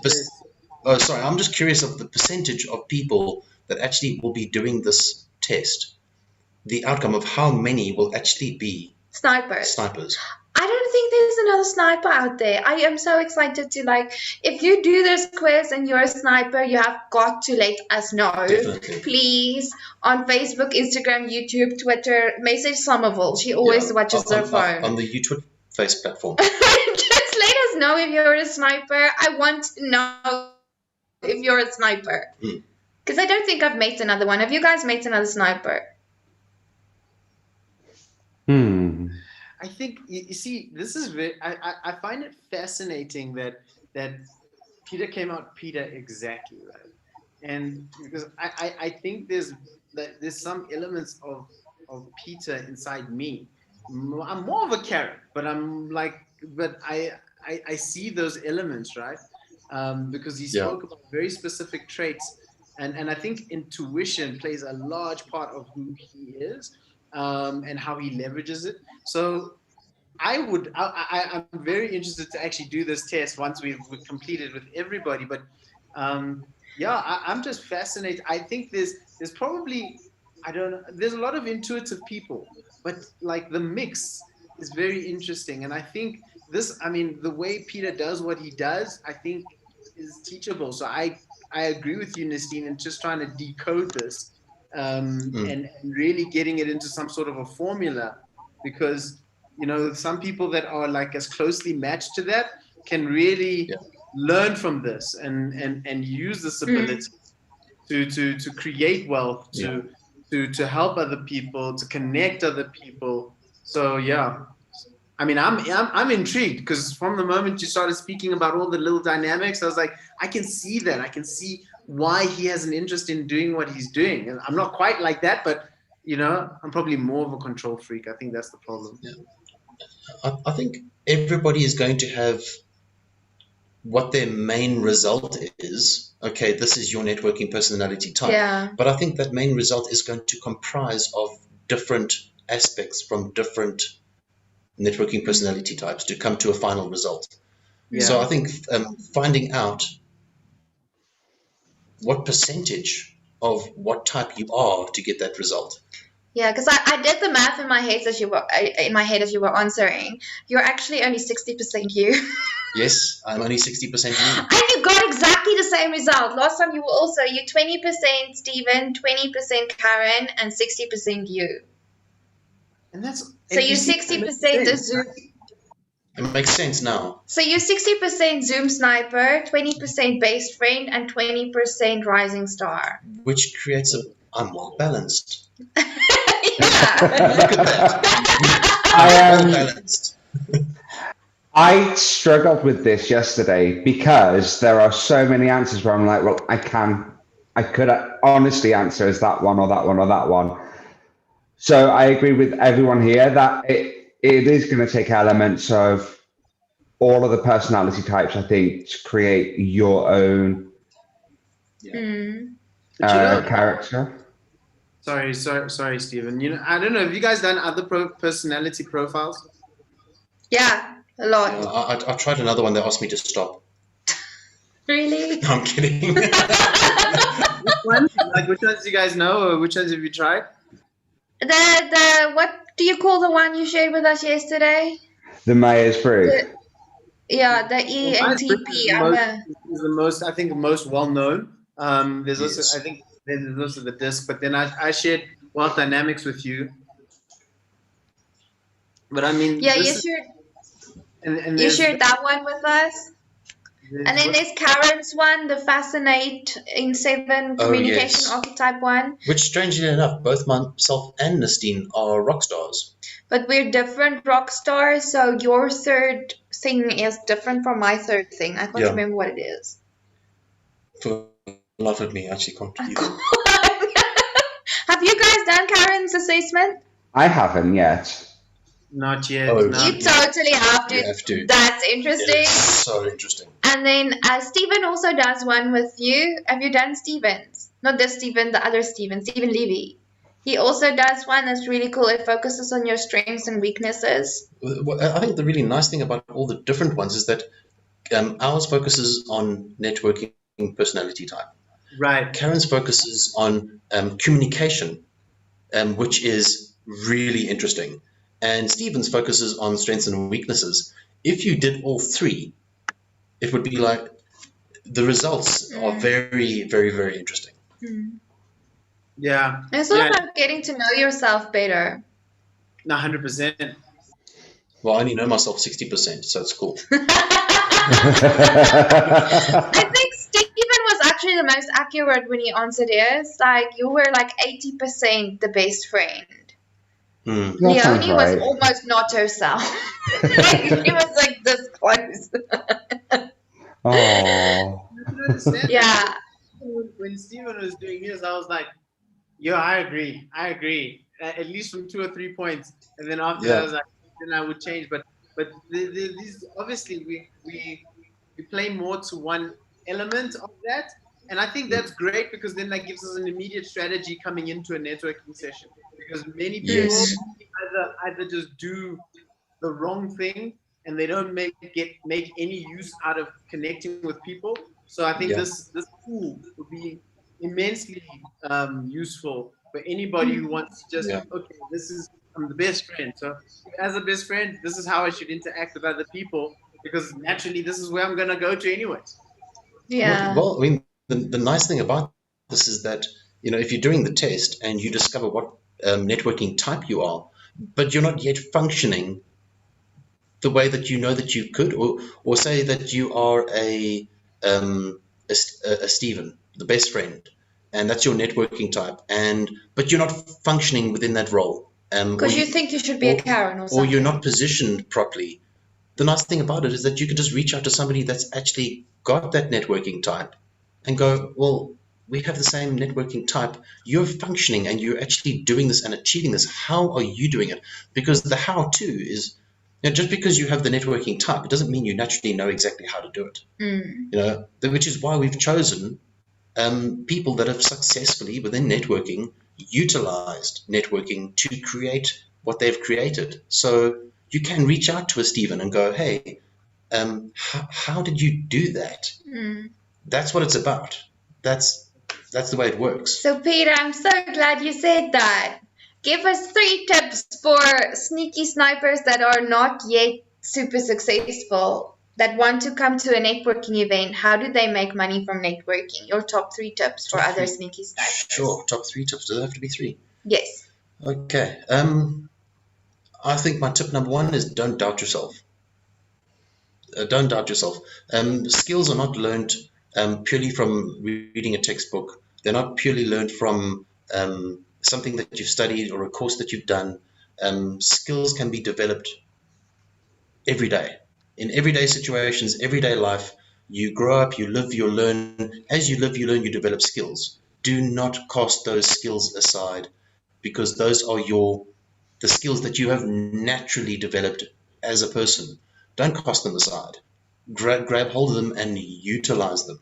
I'm just curious of the percentage of people that actually will be doing this test. The outcome of how many will actually be snipers. I don't think there's another sniper out there. I am so excited to if you do this quiz and you're a sniper, you have got to let us know. Definitely. Please, on Facebook, Instagram, YouTube, Twitter, message Somerville. She always watches her phone. On the YouTube face platform. Just let us know if you're a sniper. I want to know if you're a sniper. Because I don't think I've met another one. Have you guys met another sniper? I think you see, this is very. I find it fascinating that Peter came out Peter exactly right, and because I think there's some elements of Peter inside me. I'm more of a Karen, but I see those elements, right? Because he spoke about very specific traits, and I think intuition plays a large part of who he is. And how he leverages it. So I'm very interested to actually do this test once we've completed with everybody. But I'm just fascinated. I think there's probably, I don't know, there's a lot of intuitive people, but the mix is very interesting. And I think the way Peter does what he does, I think is teachable. So I agree with you, Nistine, in just trying to decode this. And really getting it into some sort of a formula, because some people that are as closely matched to that can really learn from this and use this ability to create wealth, to help other people, to connect other people. So I'm intrigued, because from the moment you started speaking about all the little dynamics, I was like, I can see that. I can see why he has an interest in doing what he's doing. And I'm not quite like that, but I'm probably more of a control freak. I think that's the problem. I think everybody is going to have what their main result is. Okay, this is your networking personality type. Yeah. But I think that main result is going to comprise of different aspects from different networking personality types to come to a final result. Yeah. So I think finding out what percentage of what type you are to get that result. Yeah, because I did the math in my head as you were answering. You're actually only 60% you. Yes, I'm only 60% you. And you got exactly the same result. Last time you 20% Steven, 20% Karen, and 60% you. And that's so you're 60% a Zoom. It makes sense now. So you're 60% Zoom Sniper, 20% Best Friend, and 20% Rising Star. Which creates I'm well balanced. Yeah. Look at that. I Well am. balanced. I struggled with this yesterday because there are so many answers where I'm like, well, I could honestly answer as that one or that one or that one. So I agree with everyone here that it is going to take elements of all of the personality types, I think, to create your own But you know, character. sorry, Stephen. You know, I don't know. Have you guys done other personality profiles? Yeah, a lot. I tried another one that asked me to stop. Really? No, I'm kidding. Which ones? Like, which ones do you guys know, or which ones have you tried? The what do you call the one you shared with us yesterday? The Myers-Briggs. The ENTP. Is the most, I think, the most well known. There's also, I think, there's also the disc. But then I shared Wealth Dynamics with you. But I mean, Yeah, you shared. And you shared that one with us. And then there's Karen's one, the Fascinate in 7 communication archetype one. Which, strangely enough, both myself and Nastine are rock stars. But we're different rock stars, so your third thing is different from my third thing. I can't remember what it is. For love of me, I actually can't. Have you guys done Karen's assessment? I haven't yet. Not yet. Oh, you totally have to. You have to. That's interesting. It's so interesting. And then Stephen also does one with you. Have you done Stephen's? Not this Stephen, the other Stephen Levy. He also does one that's really cool. It focuses on your strengths and weaknesses. I think the really nice thing about all the different ones is that ours focuses on networking personality type. Right. Karen's focuses on communication, which is really interesting. And Stephen's focuses on strengths and weaknesses. If you did all three, it would be like the results are very, very, very interesting. Yeah. It's all about getting to know yourself better. 100%. Well, I only know myself 60%, so it's cool. I think Stephen was actually the most accurate when he answered his. Like, you were like 80% the best friend. Leonie was almost not herself. She was like this close. Oh. Yeah. When Stephen was doing his, I was like, I agree. At least from 2 or 3 points. And then after that, I was like, then I would change. But these obviously we play more to one element of that. And I think that's great because then that gives us an immediate strategy coming into a networking session. Because many people either just do the wrong thing and they don't make any use out of connecting with people. So I think this tool would be immensely useful for anybody who wants to just I'm the best friend. So as a best friend, this is how I should interact with other people because naturally this is where I'm gonna go to anyways. Yeah. Well, I mean, the nice thing about this is that if you're doing the test and you discover what networking type you are, but you're not yet functioning the way that you know that you could, or say that you are a Stephen, the best friend, and that's your networking type, but you're not functioning within that role. Because you think you should be a Karen or something. Or you're not positioned properly. The nice thing about it is that you can just reach out to somebody that's actually got that networking type and go, well, we have the same networking type. You're functioning and you're actually doing this and achieving this. How are you doing it? Because the how-to is, just because you have the networking type, it doesn't mean you naturally know exactly how to do it. Which is why we've chosen people that have successfully within networking utilized networking to create what they've created. So you can reach out to a Stephen and go, hey, how did you do that? That's what it's about. That's the way it works. So Peter, I'm so glad you said that. Give us 3 tips for sneaky snipers that are not yet super successful, that want to come to a networking event. How do they make money from networking? Your top 3 tips for other sneaky snipers. Sure, top 3 tips. Does it have to be 3? Yes. Okay. I think my tip number 1 is don't doubt yourself. don't doubt yourself. Skills are not learned purely from reading a textbook. They're not purely learned from something that you've studied or a course that you've done. Skills can be developed every day. In everyday situations, everyday life, you grow up, you live, you learn. As you live, you learn, you develop skills. Do not cast those skills aside, because those are the skills that you have naturally developed as a person. Don't cast them aside. Grab hold of them and utilize them.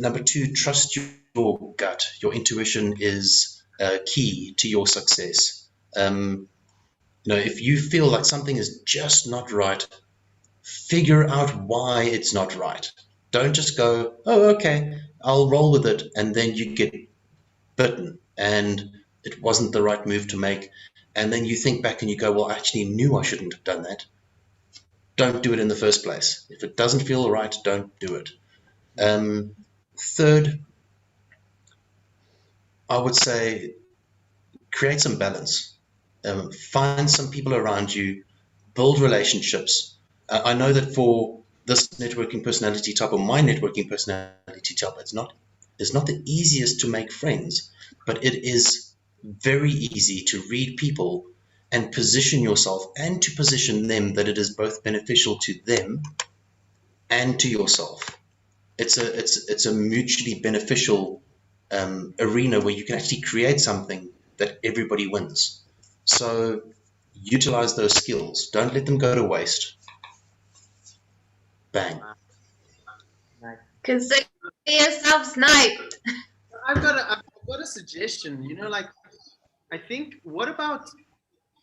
Number two, trust your gut. Your intuition is key to your success. If you feel like something is just not right, figure out why it's not right. Don't just go, oh, okay, I'll roll with it, and then you get bitten and it wasn't the right move to make. And then you think back and you go, well, I actually knew I shouldn't have done that. Don't do it in the first place. If it doesn't feel right, don't do it. Third, I would say create some balance. Find some people around you, build relationships. I know that for this networking personality type, or my networking personality type, it's not the easiest to make friends, but it is very easy to read people and position yourself and to position them that it is both beneficial to them and to yourself. It's a mutually beneficial arena where you can actually create something that everybody wins. So utilize those skills. Don't let them go to waste. Bang. Consider yourself sniped. I've got a suggestion. I think, what about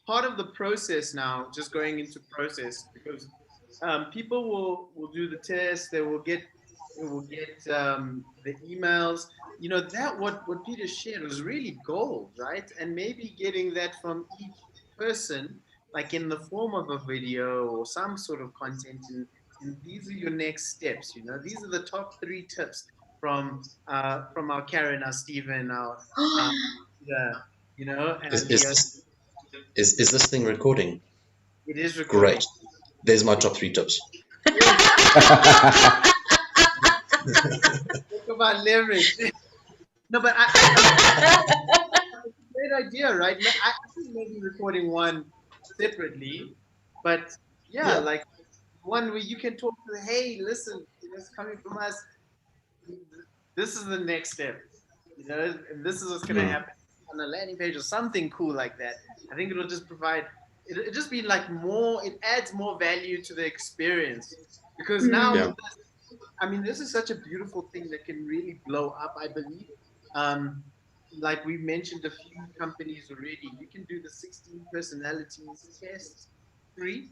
part of the process now, just going into process, because people will do the test, they will get the emails. That what Peter shared was really gold, right? And maybe getting that from each person, like in the form of a video or some sort of content, and these are your next steps. These are the top 3 tips from our Karen, our Stephen, our and Is this thing recording? It is recording. Great. There's my top 3 tips. Talk about leverage. No, but it's a great idea, right? I think maybe recording one separately, but yeah, like one where you can talk to, hey, listen, it's coming from us. This is the next step, and this is what's going to happen on a landing page or something cool like that. I think it'll just provide, it'll just be like more, it adds more value to the experience, because now, this is such a beautiful thing that can really blow up, I believe. Like we mentioned a few companies already, you can do the 16 personalities test free,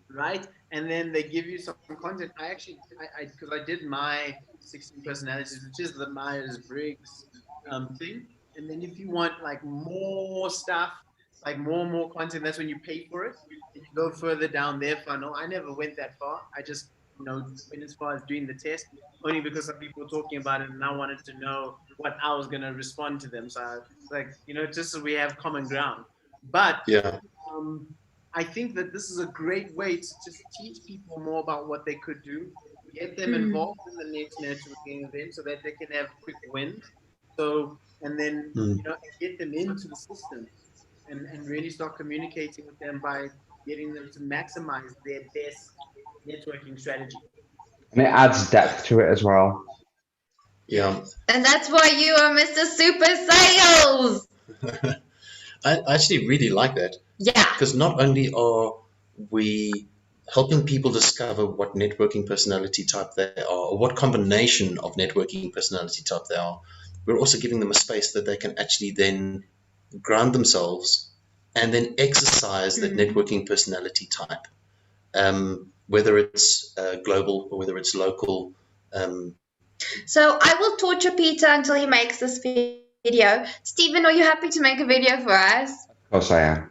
right? And then they give you some content. Because I did my 16 personalities, which is the Myers-Briggs thing. And then if you want like more stuff, like more content, that's when you pay for it. And you go further down their funnel. I never went that far. I just went as far as doing the test, only because some people were talking about it and I wanted to know what I was going to respond to them. So just so we have common ground. But I think that this is a great way to just teach people more about what they could do, get them involved in the next networking event so that they can have quick wins. So, and then, get them into the system and really start communicating with them by getting them to maximize their best networking strategy. And it adds depth to it as well. Yeah. And that's why you are Mr. Super Sales. I actually really like that. Yeah. Because not only are we helping people discover what networking personality type they are, or what combination of networking personality type they are, we're also giving them a space that they can actually then ground themselves and then exercise that networking personality type, whether it's global or whether it's local. So I will torture Peter until he makes this video. Stephen, are you happy to make a video for us? Of course I am.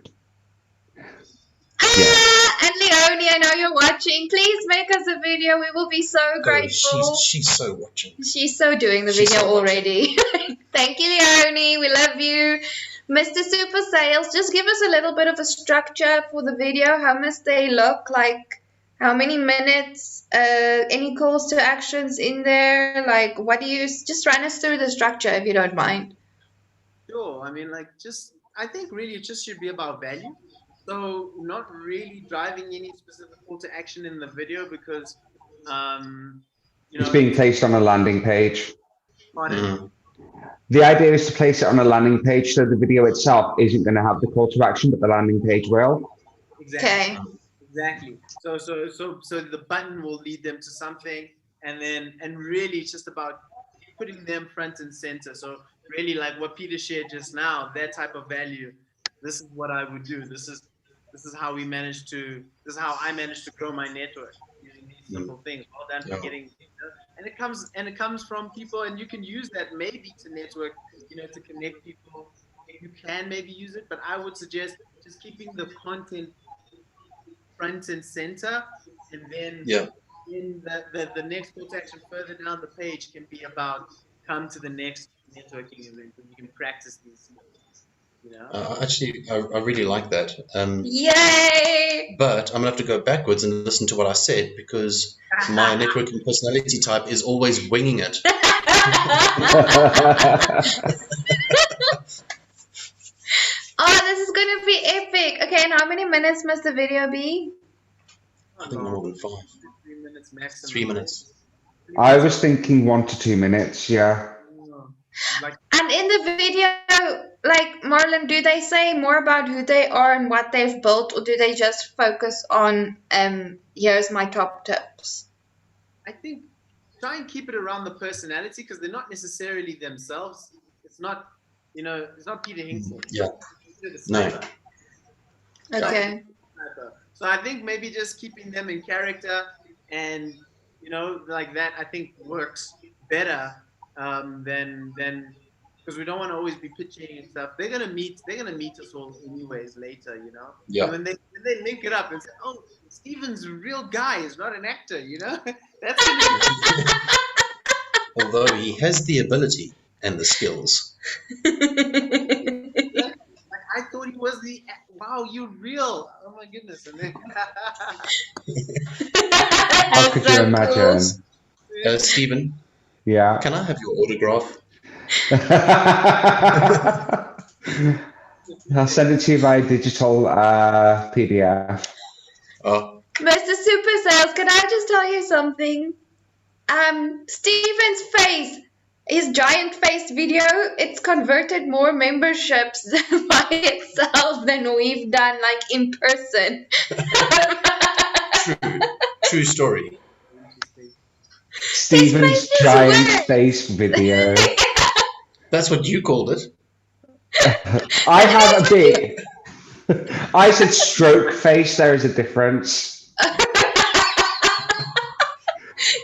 And Leonie, I know you're watching. Please make us a video. We will be so grateful. She's so watching. She's so doing the video already. Thank you, Leonie. We love you. Mr. Super Sales, just give us a little bit of a structure for the video. How must they look? Like, How many minutes? Any calls to actions in there? Like, what do you just run us through the structure if you don't mind? Sure. I mean, like, I think really it just should be about value. So, not really driving any specific call to action in the video because, um, It's being placed on a landing page. pardon? The idea is to place it on a landing page so the video itself isn't going to have the call to action, but the landing page will. Exactly. Okay. Exactly. So the button will lead them to something, and really it's just about putting them front and center. So really, like what Peter shared just now, that type of value. This is what I would do. This is how we managed to. This is how I managed to grow my network using these simple things. Well done for getting. And it comes from people, and you can use that maybe to network. To connect people. You can maybe use it, but I would suggest just keeping the content front and center, and then in the next call to action further down the page can be about come to the next networking event and you can practice these skills. Actually, I really like that. Yay! But I'm gonna have to go backwards and listen to what I said because my networking personality type is always winging it. Oh, this is gonna be epic. Okay, and how many minutes must the video be? I think more than 5. 3 minutes maximum. 3 minutes. I was thinking 1 to 2 minutes, yeah. And in the video, like Marlon, do they say more about who they are and what they've built, or do they just focus on here's my top tips? I think try and keep it around the personality because they're not necessarily themselves. It's not Peter Hinkson. Yeah. No. Okay. So I think maybe just keeping them in character and like that I think works better than because we don't want to always be pitching and stuff. They're gonna meet us all anyways later, Yeah. And when they link it up and say, oh, Steven's a real guy, he's not an actor, That's Although he has the ability and the skills. I thought he was wow, you're real. Oh my goodness. And then How could you imagine? Stephen? Yeah. Can I have your autograph? I'll send it to you via digital PDF. Oh. Mr. Super Sales, can I just tell you something? Steven's face, his giant face video, it's converted more memberships by itself than we've done like in person. True story. Steven's giant face video. That's what you called it. I have a bit. I said stroke face. There is a difference.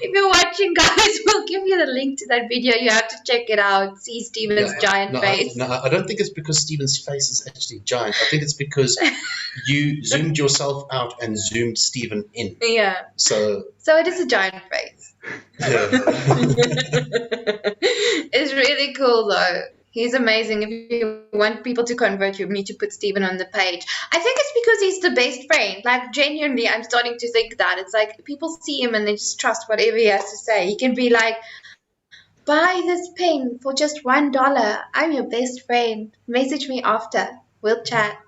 If you're watching, guys, we'll give you the link to that video. You have to check it out. See Steven's giant face. I don't think it's because Steven's face is actually giant. I think it's because you zoomed yourself out and zoomed Steven in. Yeah. So it is a giant face. Yeah. It's really cool, though. He's amazing. If you want people to convert, you need to put Steven on the page. I think it's because he's the best friend. Like, genuinely, I'm starting to think that. It's like people see him and they just trust whatever he has to say. He can be like, buy this pen for just $1. I'm your best friend. Message me after. We'll chat.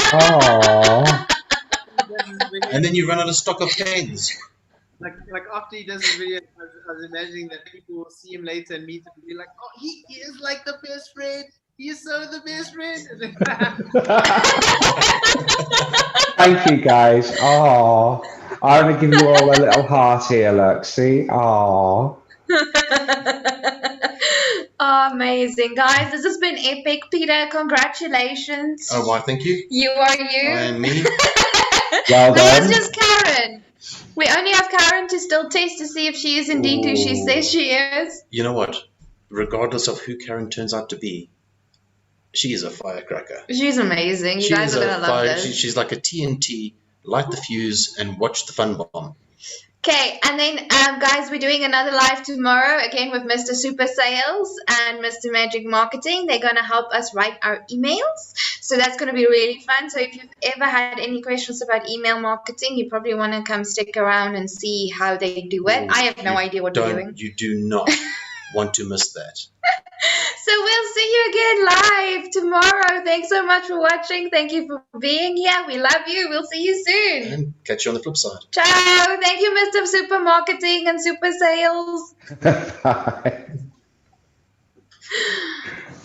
Aww. And then you run out of stock of pens. Like after he does his video, I was imagining that people will see him later and meet him and be like, oh, he is like the best friend. He is so the best friend. Thank you, guys. Oh, I want to give you all a little heart here. Look, see? Oh. Amazing, guys. This has been epic. Peter, congratulations. Oh, why, thank you. You are you. And me. Well done. That was just Karen. We only have Karen to still test to see if she is indeed who she says she is. You know what? Regardless of who Karen turns out to be, she is a firecracker. She's amazing. You guys are going to love this. She's like a TNT. Light the fuse and watch the fun bomb. Okay, and then, guys, we're doing another live tomorrow, again with Mr. Super Sales and Mr. Magic Marketing. They're going to help us write our emails. So that's going to be really fun. So if you've ever had any questions about email marketing, you probably want to come stick around and see how they do it. I have no idea what they're doing. You do not want to miss that. So we'll see you again live tomorrow. Thanks so much for watching. Thank you for being here. We love you. We'll see you soon. And catch you on the flip side. Ciao. Thank you, Mr. Super Marketing and Super Sales. Bye.